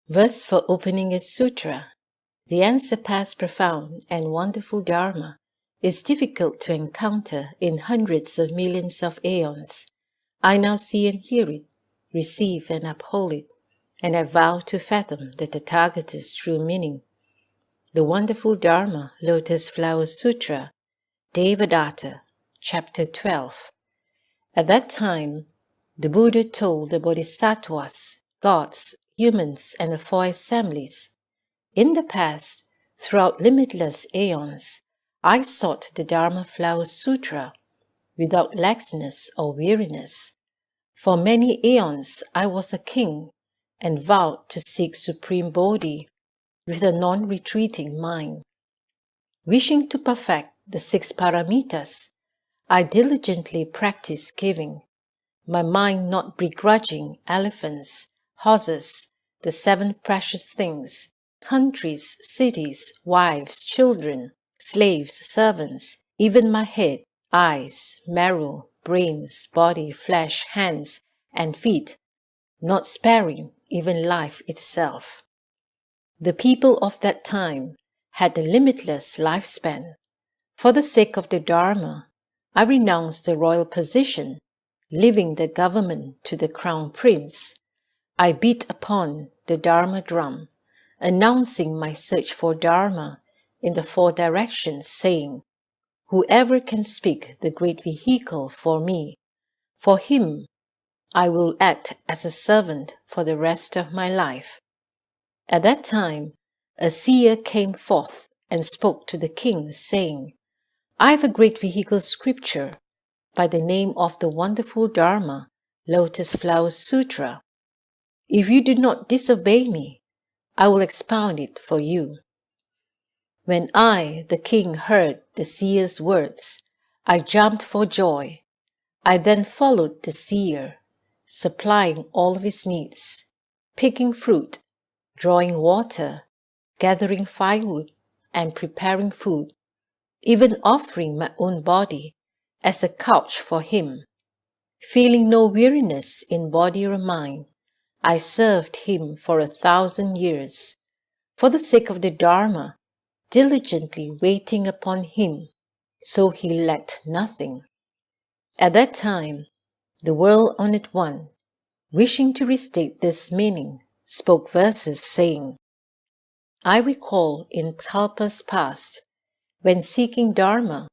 Verse for opening is Sutra. The unsurpassed, profound, and wonderful Dharma is difficult to encounter in hundreds of millions of aeons. I now see and hear it, receive and uphold it, and I vow to fathom the Tathagata's true meaning. The wonderful Dharma, Lotus Flower Sutra, Devadatta, Chapter 12. At that time, the Buddha told the Bodhisattvas, gods, humans, and the four assemblies, in the past, throughout limitless aeons, I sought the Dharma Flower Sutra without laxness or weariness. For many aeons I was a king and vowed to seek Supreme Bodhi with a non-retreating mind. Wishing to perfect the 6 paramitas, I diligently practiced giving, my mind not begrudging elephants, horses, the 7 precious things, countries, cities, wives, children, slaves, servants, even my head, eyes, marrow, brains, body, flesh, hands, and feet, not sparing even life itself. The people of that time had a limitless lifespan. For the sake of the Dharma, I renounced the royal position, leaving the government to the crown prince. I beat upon the Dharma drum, announcing my search for Dharma in the 4 directions, saying, "Whoever can speak the great vehicle for me, for him I will act as a servant for the rest of my life." At that time, a seer came forth and spoke to the king, saying, "I have a great vehicle scripture by the name of the wonderful Dharma, Lotus Flower Sutra. If you do not disobey me, I will expound it for you." When I, the king, heard the seer's words, I jumped for joy. I then followed the seer, supplying all of his needs, picking fruit, drawing water, gathering firewood, and preparing food, even offering my own body as a couch for him. Feeling no weariness in body or mind, I served him for 1,000 years, for the sake of the Dharma, diligently waiting upon him, so he lacked nothing. At that time, the World-Honored One, wishing to restate this meaning, spoke verses saying, "I recall in kalpas past, when seeking Dharma,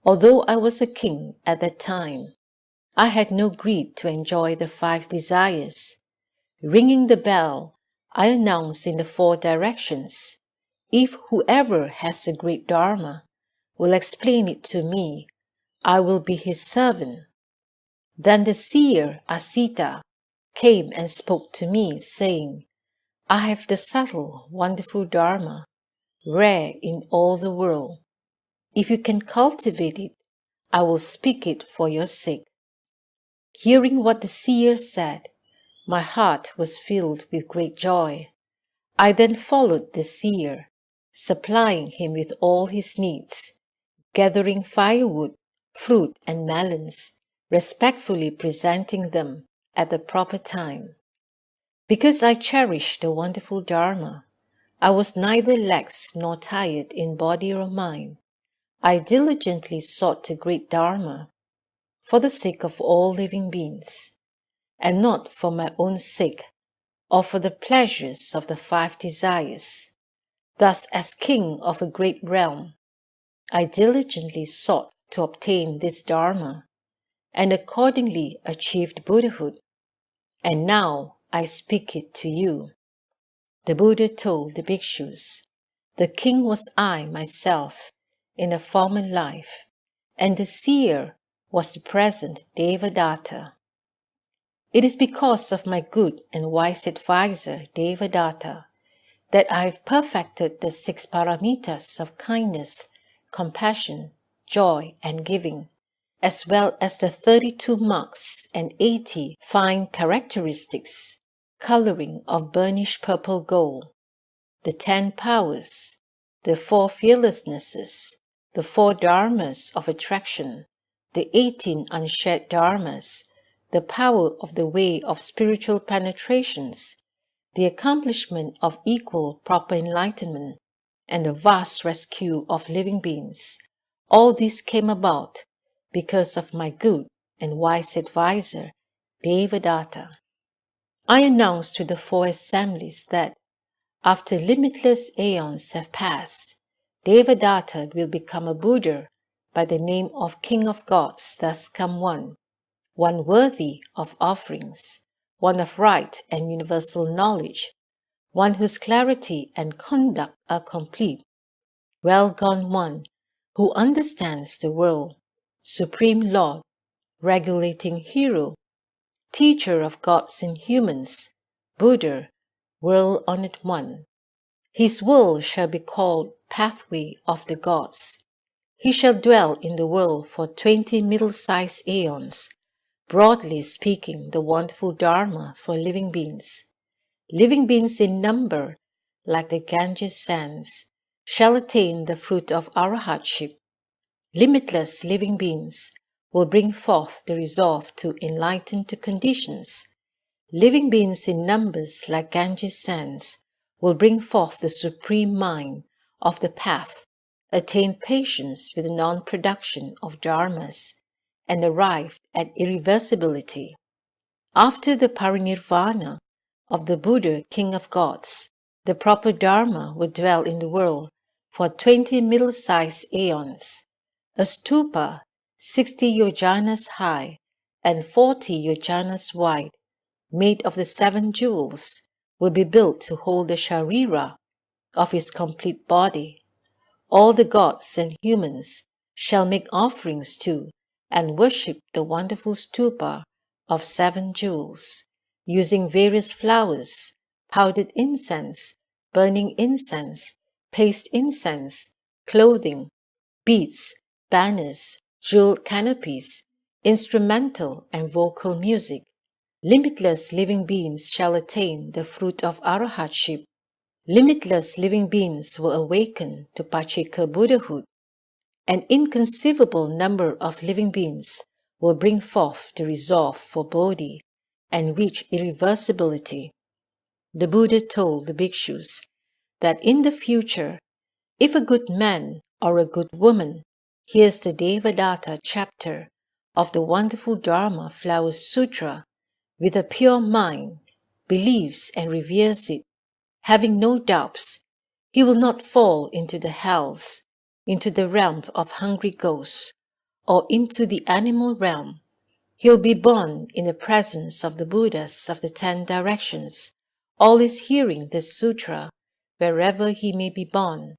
although I was a king at that time, I had no greed to enjoy the 5 desires. Ringing the bell, I announce in the 4 directions, if whoever has the great Dharma will explain it to me, I will be his servant." Then the seer Asita came and spoke to me, saying, "I have the subtle, wonderful Dharma, rare in all the world. If you can cultivate it, I will speak it for your sake." Hearing what the seer said, my heart was filled with great joy. I then followed the seer, supplying him with all his needs, gathering firewood, fruit, and melons, respectfully presenting them at the proper time. Because I cherished the wonderful Dharma, I was neither lax nor tired in body or mind. I diligently sought the great Dharma for the sake of all living beings, and not for my own sake or for the pleasures of the 5 desires. Thus, as king of a great realm, I diligently sought to obtain this Dharma, and accordingly achieved Buddhahood, and now I speak it to you. The Buddha told the bhikshus, "The king was I myself in a former life, and the seer was the present Devadatta. It is because of my good and wise advisor Devadatta that I have perfected the 6 paramitas of kindness, compassion, joy, and giving, as well as the 32 marks and 80 fine characteristics, coloring of burnished purple gold, the 10 powers, the 4 fearlessnesses, the 4 dharmas of attraction, the 18 unshared dharmas, the power of the way of spiritual penetrations, the accomplishment of equal proper enlightenment, and the vast rescue of living beings. All this came about because of my good and wise advisor, Devadatta. I announced to the four assemblies that after limitless aeons have passed, Devadatta will become a Buddha by the name of King of Gods, thus come one worthy of offerings, one of right and universal knowledge, one whose clarity and conduct are complete, well gone one who understands the world, supreme Lord, regulating hero, teacher of gods and humans, Buddha, world-honored one. His world shall be called Pathway of the Gods. He shall dwell in the world for 20 middle-sized aeons, broadly speaking the wonderful Dharma for living beings. Living beings in number, like the Ganges sands, shall attain the fruit of arahatship. Limitless living beings will bring forth the resolve to enlighten to conditions. Living beings in numbers like Ganges sands will bring forth the supreme mind of the path, attain patience with the non-production of dharmas, and arrive at irreversibility. After the parinirvana of the Buddha, King of Gods, the proper Dharma will dwell in the world for 20 middle-sized aeons. A stupa 60 yojanas high and 40 yojanas wide, made of the 7 jewels, will be built to hold the sharira of his complete body. All the gods and humans shall make offerings to and worship the wonderful stupa of 7 jewels, using various flowers, powdered incense, burning incense, paste incense, clothing, beads, banners, jeweled canopies, instrumental and vocal music. Limitless living beings shall attain the fruit of arahatship. Limitless living beings will awaken to Pacheka Buddhahood. An inconceivable number of living beings will bring forth the resolve for Bodhi and reach irreversibility. The Buddha told the bhikshus that in the future, if a good man or a good woman hears the Devadatta chapter of the wonderful Dharma Flower Sutra with a pure mind, believes and reveres it, having no doubts, he will not fall into the hells, into the realm of hungry ghosts, or into the animal realm. He'll be born in the presence of the Buddhas of the 10 directions, always hearing this sutra wherever he may be born.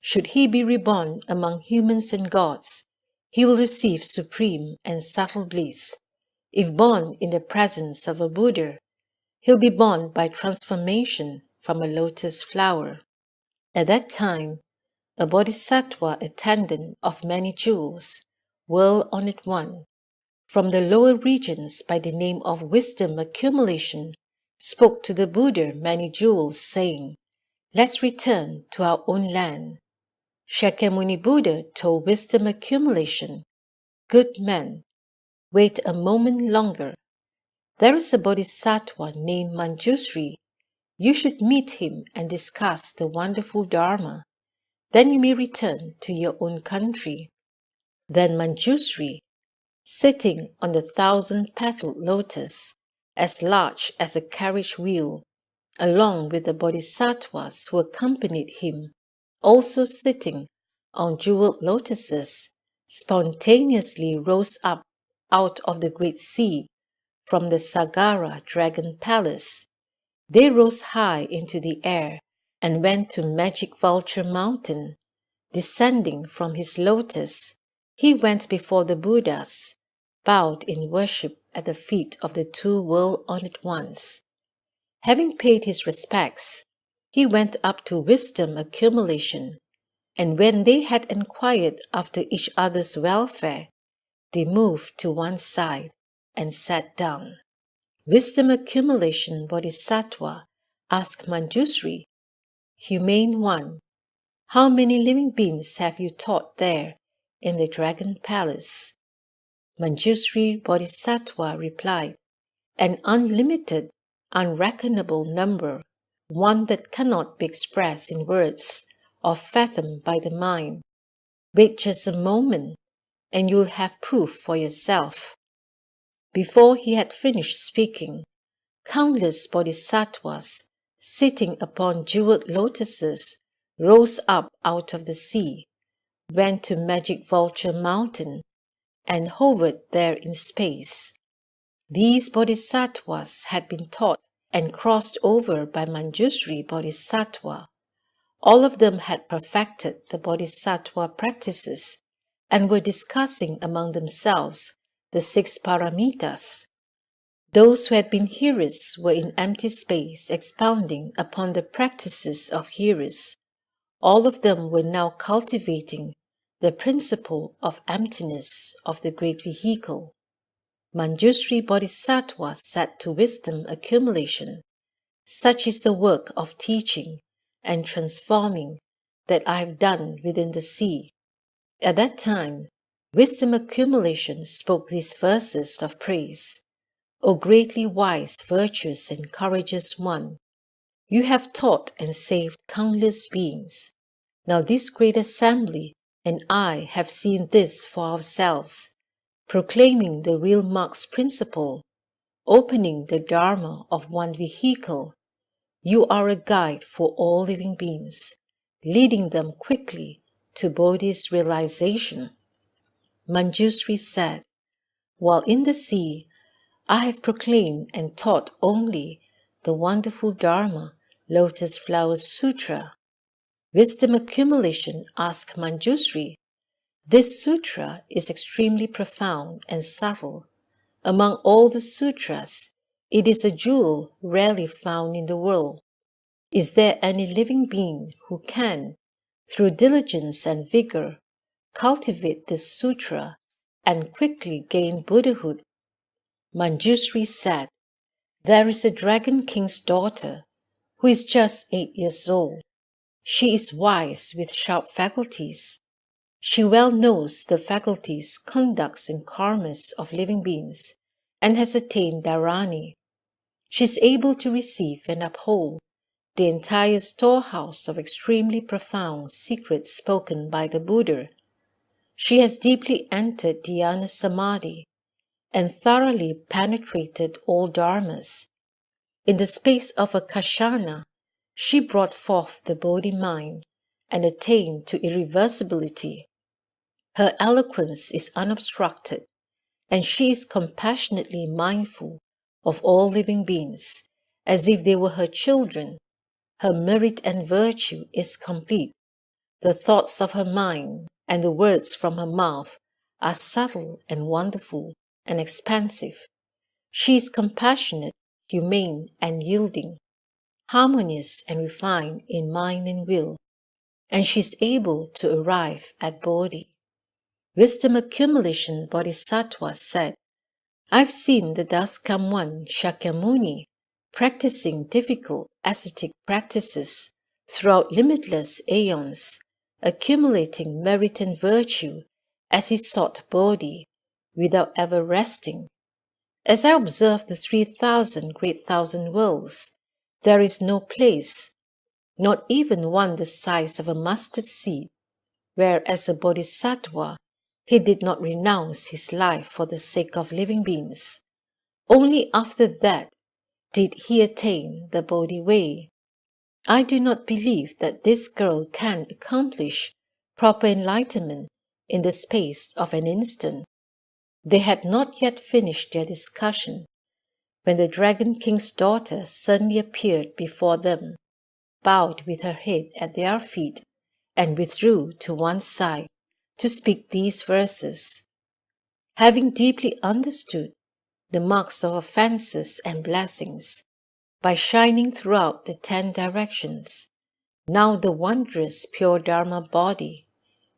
Should he be reborn among humans and gods, he will receive supreme and subtle bliss. If born in the presence of a Buddha, he'll be born by transformation from a lotus flower. At that time, a bodhisattva attendant of many jewels, world-honored one, from the lower regions by the name of wisdom accumulation, spoke to the Buddha many jewels, saying, "Let's return to our own land." Shakyamuni Buddha told wisdom accumulation, "Good man, wait a moment longer. There is a bodhisattva named Manjusri. You should meet him and discuss the wonderful Dharma. Then you may return to your own country." Then Manjusri, sitting on the 1,000-petaled lotus, as large as a carriage wheel, along with the bodhisattvas who accompanied him, also sitting on jeweled lotuses, spontaneously rose up out of the great sea from the Sagara Dragon Palace. They rose high into the air and went to Magic Vulture Mountain. Descending from his lotus, he went before the Buddhas, bowed in worship at the feet of the 2 world-honored ones. Having paid his respects, he went up to wisdom accumulation, and when they had inquired after each other's welfare, they moved to one side and sat down. Wisdom accumulation Bodhisattva asked Manjusri, "Humane one, how many living beings have you taught there in the Dragon Palace?" Manjusri Bodhisattva replied, "An unlimited unreckonable number, one that cannot be expressed in words or fathomed by the mind. Wait just a moment, and you'll have proof for yourself." Before he had finished speaking, countless bodhisattvas, sitting upon jeweled lotuses, rose up out of the sea, went to Magic Vulture Mountain, and hovered there in space. These bodhisattvas had been taught and crossed over by Manjushri Bodhisattva. All of them had perfected the bodhisattva practices and were discussing among themselves the 6 paramitas. Those who had been hearers were in empty space expounding upon the practices of hearers. All of them were now cultivating the principle of emptiness of the great vehicle. Manjushri Bodhisattva said to wisdom accumulation, "Such is the work of teaching and transforming that I have done within the sea." At that time, wisdom accumulation spoke these verses of praise. "O greatly wise, virtuous, and courageous one, you have taught and saved countless beings. Now this great assembly and I have seen this for ourselves, proclaiming the real Marx principle, opening the Dharma of one vehicle. You are a guide for all living beings, leading them quickly to Bodhi's realization." Manjushri said, "While in the sea, I have proclaimed and taught only the wonderful Dharma, Lotus Flower Sutra." Wisdom accumulation asked Manjushri, "This sutra is extremely profound and subtle. Among all the sutras, it is a jewel rarely found in the world. Is there any living being who can, through diligence and vigor, cultivate this sutra and quickly gain Buddhahood?" Manjushri said, "There is a dragon king's daughter who is just 8 years old. She is wise with sharp faculties. She well knows the faculties, conducts, and karmas of living beings and has attained dharani. She is able to receive and uphold the entire storehouse of extremely profound secrets spoken by the Buddha. She has deeply entered dhyana samadhi and thoroughly penetrated all dharmas. In the space of a kashana, she brought forth the Bodhi mind and attained to irreversibility. Her eloquence is unobstructed, and she is compassionately mindful of all living beings, as if they were her children. Her merit and virtue is complete. The thoughts of her mind and the words from her mouth are subtle and wonderful and expansive. She is compassionate, humane, and yielding, harmonious and refined in mind and will, and she is able to arrive at Bodhi." Wisdom accumulation Bodhisattva said, "I've seen the dust come one Shakyamuni practicing difficult ascetic practices throughout limitless aeons, accumulating merit and virtue as he sought Bodhi without ever resting. As I observe the 3,000 great thousand worlds, there is no place, not even one the size of a mustard seed, where as a bodhisattva he did not renounce his life for the sake of living beings. Only after that did he attain the Bodhi way. I do not believe that this girl can accomplish proper enlightenment in the space of an instant." They had not yet finished their discussion when the Dragon King's daughter suddenly appeared before them, bowed with her head at their feet, and withdrew to one side to speak these verses. Having deeply understood the marks of offenses and blessings, by shining throughout the 10 directions, now the wondrous pure Dharma body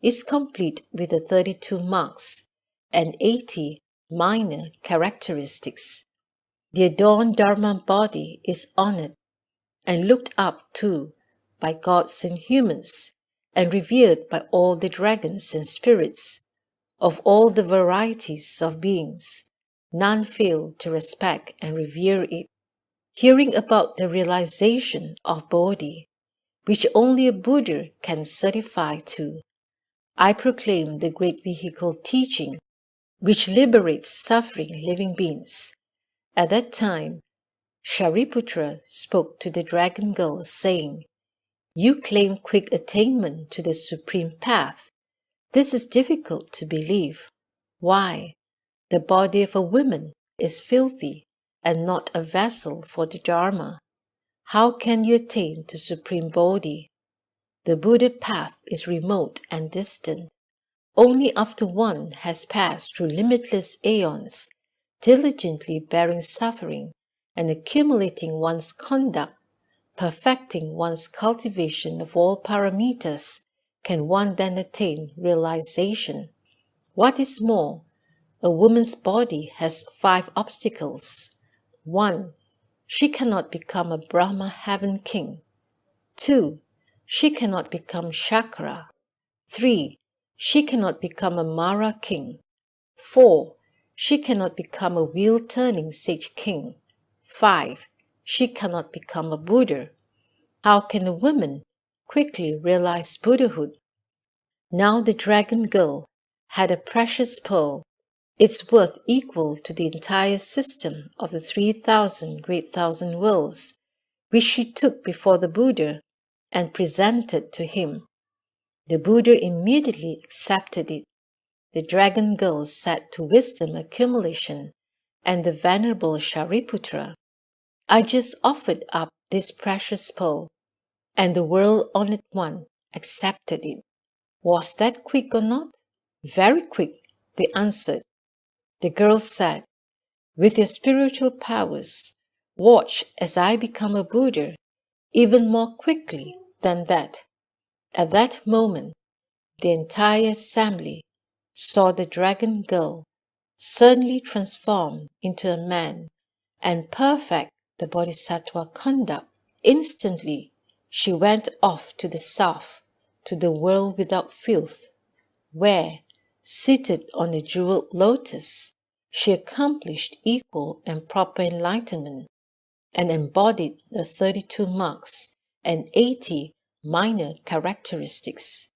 is complete with the 32 marks and 80 minor characteristics. The adorned Dharma body is honored and looked up to by gods and humans, and revered by all the dragons and spirits. Of all the varieties of beings, none fail to respect and revere it. hearing about the realization of Bodhi, which only a Buddha can certify to, I proclaim the great vehicle teaching, which liberates suffering living beings. At that time, Shariputra spoke to the dragon girl, saying, "You claim quick attainment to the supreme path. This is difficult to believe. Why? The body of a woman is filthy and not a vessel for the Dharma. How can you attain to supreme Bodhi? The Buddha path is remote and distant. Only after one has passed through limitless aeons, diligently bearing suffering and accumulating one's conduct, perfecting one's cultivation of all paramitas, can one then attain realization. What is more, a woman's body has 5 obstacles. 1. She cannot become a Brahma heaven king. 2. She cannot become Shakra. 3. She cannot become a Mara king. 4. She cannot become a wheel-turning sage king. 5. She cannot become a Buddha. How can a woman quickly realize Buddhahood? Now the dragon girl had a precious pearl, its worth equal to the entire system of the 3,000 great thousand worlds, which she took before the Buddha and presented to him. The Buddha immediately accepted it. The dragon girl said to wisdom accumulation and the venerable Shariputra, "I just offered up this precious pearl, and the world-honored one accepted it. Was that quick or not?" "Very quick," they answered. The girl said, "With your spiritual powers, watch as I become a Buddha even more quickly than that." At that moment, the entire assembly saw the dragon girl suddenly transform into a man and perfect the bodhisattva conduct. Instantly, she went off to the south, to the world without filth, where, seated on a jeweled lotus, she accomplished equal and proper enlightenment, and embodied the 32 marks and 80 minor characteristics.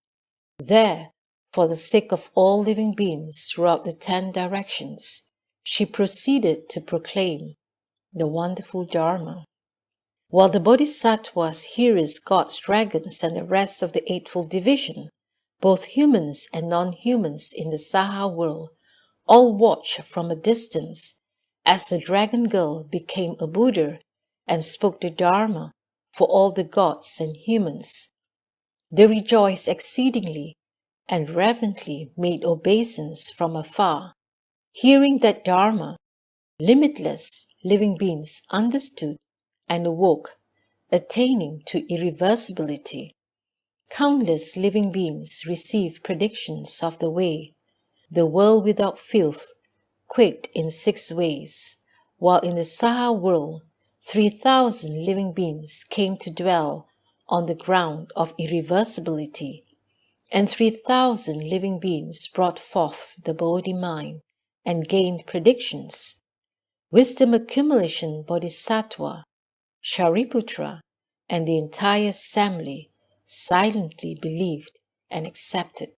There, for the sake of all living beings throughout the 10 directions, she proceeded to proclaim the wonderful Dharma. While the bodhisattvas, heroes, gods, dragons, and the rest of the Eightfold Division, both humans and non-humans in the Saha world, all watched from a distance as the dragon girl became a Buddha and spoke the Dharma for all the gods and humans. They rejoiced exceedingly and reverently made obeisance from afar, hearing that Dharma. Limitless living beings understood and awoke, attaining to irreversibility. Countless living beings received predictions of the way. The world without filth quaked in 6 ways, while in the Saha world 3,000 living beings came to dwell on the ground of irreversibility, and 3,000 living beings brought forth the Bodhi mind and gained predictions. Wisdom accumulation Bodhisattva, Shariputra, and the entire assembly silently believed and accepted.